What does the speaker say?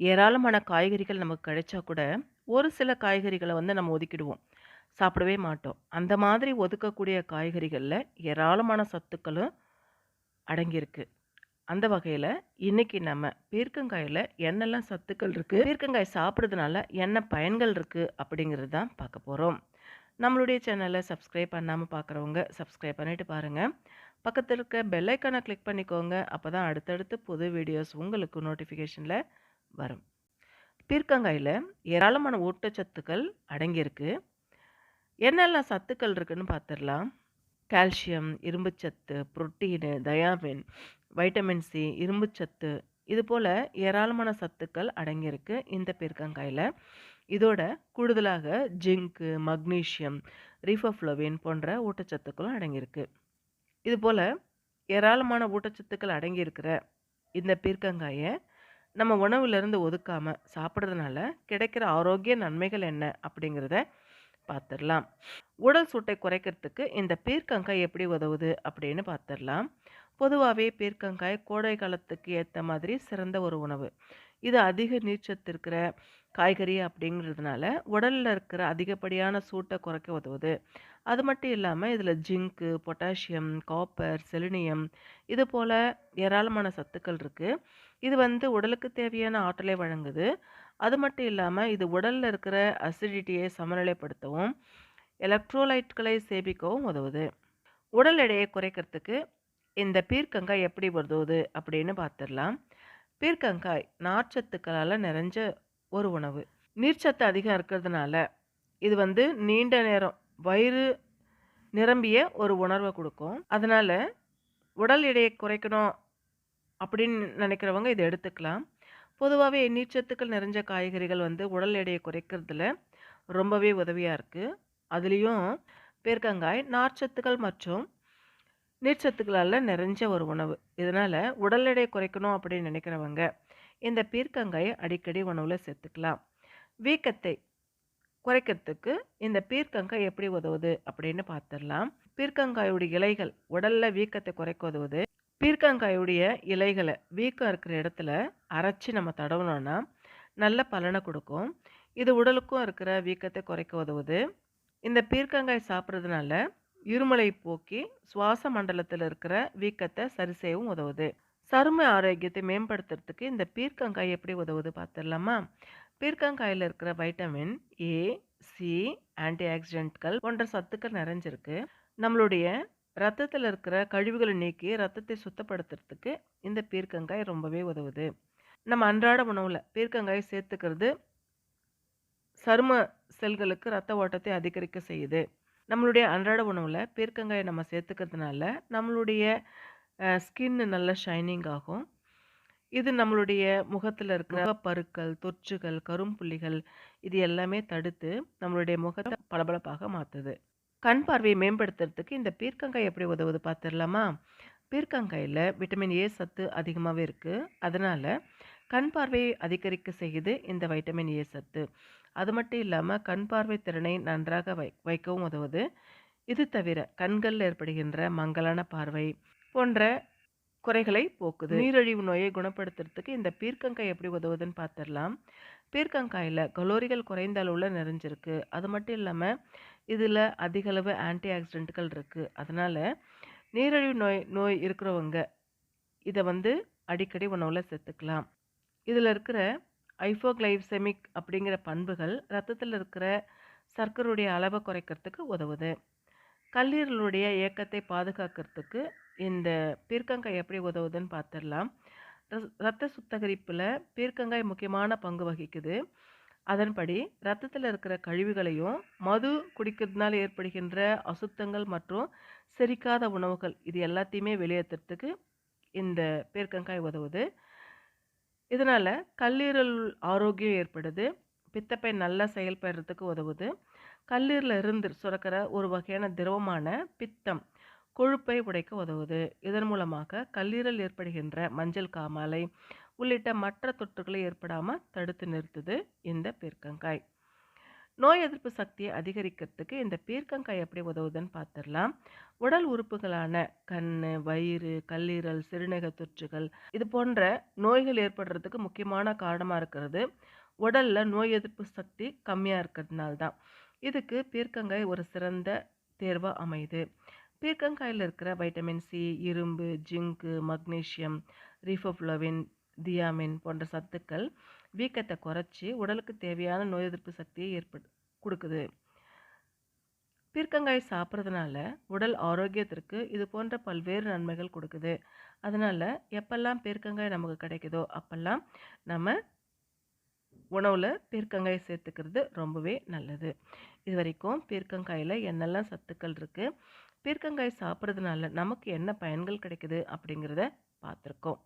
ஏராளமான காய்கறிகள் நமக்கு கிடைச்சா கூட, ஒரு சில காய்கறிகள நம்ம ஒதுக்கிடுவோம். சாப்பிடவே மாட்டோம். அந்த மாதிரி ஒதுக்கக்கூடிய காய்கறிகள்ல ஏராளமான சத்துக்களும் அடங்கியிருக்கு. அந்த வகையில இன்னைக்கு நம்ம பீர்க்கங்காயில என்னெல்லாம் சத்துக்கள் இருக்கு? பீர்க்கங்காய் சாப்பிடுறதுனால என்ன பயன்கள் இருக்கு? அப்படிங்கிறது தான் பார்க்க போறோம். நம்மளுடைய சேனல சப்ஸ்கிரைப் பண்ணாம பார்க்குறவங்க, சப்ஸ்கிரைப் பண்ணிட்டு பாருங்க. பக்கத்துல இருக்க பெல் ஐகான கிளிக் பண்ணிக்கோங்க. அப்பதான் அடுத்தடுத்து புது வீடியோஸ் உங்களுக்கு நோட்டிஃபிகேஷன்ல வரும். பீர்க்கங்காயில ஏராளமான ஊட்டச்சத்துக்கள் அடங்கியிருக்கு. என்னெல்லாம் சத்துக்கள் இருக்குன்னு பார்த்துடலாம். கால்சியம், இரும்புச்சத்து, புரோட்டீனு, தயாமின், வைட்டமின் சி, இரும்புச்சத்து இது போல ஏராளமான சத்துக்கள் அடங்கியிருக்கு இந்த பீர்க்கங்காயில. இதோட கூடுதலாக ஜிங்க்கு, மக்னீசியம், ரிபோஃப்ளவின் போன்ற ஊட்டச்சத்துக்களும் அடங்கியிருக்கு. இது போல ஏராளமான ஊட்டச்சத்துக்கள் அடங்கியிருக்கிற இந்த பீர்க்கங்காய நம்ம உணவுலேருந்து ஒதுக்காம சாப்பிட்றதுனால கிடைக்கிற ஆரோக்கிய நன்மைகள் என்ன அப்படிங்கிறத பார்த்துடலாம். உடல் சூட்டை குறைக்கிறதுக்கு இந்த பீர்க்கங்காய் எப்படி உதவுது அப்படின்னு பார்த்துடலாம். பொதுவாகவே பீர்க்கங்காய் கோடை காலத்துக்கு ஏற்ற மாதிரி சிறந்த ஒரு உணவு. இது அதிக நீர்ச்சத்து இருக்கிற காய்கறி அப்படிங்கிறதுனால உடலில் இருக்கிற அதிகப்படியான சூட்டை குறைக்க உதவுது. அது மட்டும் இல்லாமல் இதில் ஜிங்க்கு, பொட்டாசியம், காப்பர், செலினியம் இது போல் ஏராளமான சத்துக்கள் இருக்குது. இது உடலுக்கு தேவையான ஆற்றலை வழங்குது. அது மட்டும் இல்லாமல் இது உடலில் இருக்கிற அசிடிட்டியை சமநிலைப்படுத்தவும் எலக்ட்ரோலைட்களை சேமிக்கவும் உதவுது. உடல் எடையை குறைக்கிறதுக்கு இந்த பீர்க்கங்காய் எப்படி உதவுது அப்படின்னு பார்த்துடலாம். பீர்க்கங்காய் நார்ச்சத்துக்களால் நிறைஞ்ச ஒரு உணவு. நீர்ச்சத்து அதிகம் இருக்கிறதுனால இது நீண்ட நேரம் வயிறு நிரம்பிய ஒரு உணர்வை கொடுக்கும். அதனால உடல் எடையை குறைக்கணும் அப்படின்னு நினைக்கிறவங்க இதை எடுத்துக்கலாம். பொதுவாகவே நீர்ச்சத்துக்கள் நிறைஞ்ச காய்கறிகள் உடல் எடையை குறைக்கிறதுல ரொம்பவே உதவியாக இருக்குது. அதுலேயும் பீர்க்கங்காய் நார்ச்சத்துக்கள் மற்றும் நீர்ச்சத்துக்களால் நிறைஞ்ச ஒரு உணவு. இதனால் உடல் எடை குறைக்கணும் அப்படின்னு நினைக்கிறவங்க இந்த பீர்க்கங்காயை அடிக்கடி உணவில் சேர்த்துக்கலாம். வீக்கத்தை குறைக்கிறதுக்கு இந்த பீர்க்கங்காய் எப்படி உதவுது அப்படின்னு பார்த்துடலாம். பீர்க்கங்காயுடைய இலைகள் உடலில் வீக்கத்தை குறைக்க உதவுது. பீர்க்கங்காயுடைய இலைகளை வீக்கம் இருக்கிற இடத்துல அரைச்சி நம்ம தடவினோன்னா நல்ல பலனை கொடுக்கும். இது உடலுக்கும் இருக்கிற வீக்கத்தை குறைக்க உதவுது. இந்த பீர்க்கங்காய் சாப்பிட்றதுனால இருமலை போக்கி சுவாச மண்டலத்தில் இருக்கிற வீக்கத்தை சரி செய்யவும் உதவுது. சரும ஆரோக்கியத்தை மேம்படுத்துறதுக்கு இந்த பீர்க்கங்காய் எப்படி உதவுது பார்த்துடலாமா? பீர்க்கங்காயில் இருக்கிற வைட்டமின் ஏ, சி, ஆன்டி ஆக்சிடென்ட்கள் போன்ற சத்துக்கள் நிறைஞ்சிருக்கு. நம்மளுடைய ரத்தத்தில் இருக்கிற கழிவுகளை நீக்கி ரத்தத்தை சுத்தப்படுத்துறதுக்கு இந்த பீர்க்கங்காய் ரொம்பவே உதவுது. நம்ம அன்றாட உணவில் பீர்க்கங்காய் சேர்த்துக்கிறது சரும செல்களுக்கு ரத்த ஓட்டத்தை அதிகரிக்க செய்யுது. நம்மளுடைய அன்றாட உணவில் பீர்க்கங்காயை நம்ம சேர்த்துக்கிறதுனால நம்மளுடைய ஸ்கின் நல்ல ஷைனிங் ஆகும். இது நம்மளுடைய முகத்தில் இருக்கிற முகப்பருக்கள், தொற்றுகள், கரும்புள்ளிகள் இது எல்லாமே தடுத்து நம்மளுடைய முகத்தை பளபளப்பாக மாற்றுது. கண் பார்வையை மேம்படுத்துறதுக்கு இந்த பீர்க்கங்காய் எப்படி உதவுது பார்த்துடலாமா? பீர்க்கங்காயில் விட்டமின் ஏ சத்து அதிகமாகவே இருக்குது. அதனால் கண் பார்வையை அதிகரிக்க செய்யுது இந்த வைட்டமின் ஏ சத்து. அது மட்டும் இல்லாமல் கண் பார்வை திறனை நன்றாக வைக்கவும் உதவுது. இது தவிர கண்களில் ஏற்படுகின்ற மங்கலான பார்வை போன்ற குறைகளை போக்குது. நீரிழிவு நோயை குணப்படுத்துறதுக்கு இந்த பீர்க்கங்காய் எப்படி உதவுதுன்னு பார்த்துடலாம். பீர்க்கங்காயில் கலோரிகள் குறைந்த அளவில் நிறைஞ்சிருக்கு. அது மட்டும் இல்லாமல் இதில் அதிக அளவு ஆன்டி ஆக்சிடென்ட்கள் இருக்குது. அதனால் நீரிழிவு நோய் இருக்கிறவங்க இதை அடிக்கடி உணவில் சேர்த்துக்கலாம். இதில் இருக்கிற ஐபோகிளைசெமிக் அப்படிங்கிற பண்புகள் ரத்தத்தில் இருக்கிற சர்க்கரையுடைய அளவை குறைக்கிறதுக்கு உதவுது. கல்லீரலுடைய இயக்கத்தை பாதுகாக்கிறதுக்கு இந்த பீர்க்கங்காய் எப்படி உதவுதுன்னு பார்த்துடலாம். இரத்த சுத்திகரிப்பில் பீர்க்கங்காய் முக்கியமான பங்கு வகிக்குது. அதன்படி ரத்தத்தில் இருக்கிற கழிவுகளையும் மது குடிக்கிறதுனால ஏற்படுகின்ற அசுத்தங்கள் மற்றும் செரிக்காத உணவுகள் இது எல்லாத்தையுமே வெளியேற்றுறதுக்கு இந்த பீர்க்கங்காய் உதவுது. இதனால் கல்லீரல் ஆரோக்கியம் ஏற்படுது. பித்தப்பை நல்லா செயல்படுறதுக்கு உதவுது. கல்லீரலில் இருந்து சுரக்கிற ஒரு வகையான திரவமான பித்தம் கொழுப்பை உடைக்க உதவுது. இதன் மூலமாக கல்லீரல் ஏற்படுகின்ற மஞ்சள் காமாலை உள்ளிட்ட மற்ற தொற்றுகளை ஏற்படாமல் தடுத்து நிறுத்துது இந்த பீர்க்கங்காய். நோய் எதிர்ப்பு சக்தியை அதிகரிக்கிறதுக்கு இந்த பீர்க்கங்காய் எப்படி உதவுதுன்னு பார்த்துடலாம். உடல் உறுப்புகளான கண்ணு, வயிறு, கல்லீரல், சிறுநீரக தொற்றுகள் இது போன்ற நோய்கள் ஏற்படுறதுக்கு முக்கியமான காரணமா இருக்கிறது உடல்ல நோய் எதிர்ப்பு சக்தி கம்மியா இருக்கிறதுனால தான். இதுக்கு பீர்க்கங்காய் ஒரு சிறந்த தேர்வா அமையுது. பீர்க்கங்காயில இருக்கிற வைட்டமின் சி, இரும்பு, ஜிங்கு, மக்னீசியம், ரிபோஃப்ளவின், தியாமின் போன்ற சத்துக்கள் வீக்கத்தை குறைச்சி உடலுக்கு தேவையான நோய் எதிர்ப்பு சக்தியை கொடுக்குது. பீர்க்கங்காய் சாப்பிட்றதுனால உடல் ஆரோக்கியத்திற்கு இது போன்ற பல்வேறு நன்மைகள் கொடுக்குது. அதனால எப்பெல்லாம் பீர்க்கங்காய் நமக்கு கிடைக்குதோ அப்பெல்லாம் நம்ம உணவுல பீர்க்கங்காய் சேர்த்துக்கிறது ரொம்பவே நல்லது. இது வரைக்கும் பீர்க்கங்காயில என்னெல்லாம் சத்துக்கள் இருக்கு, பீர்க்கங்காய் சாப்பிட்றதுனால நமக்கு என்ன பயன்கள் கிடைக்குது அப்படிங்கிறத பார்த்துருக்கோம்.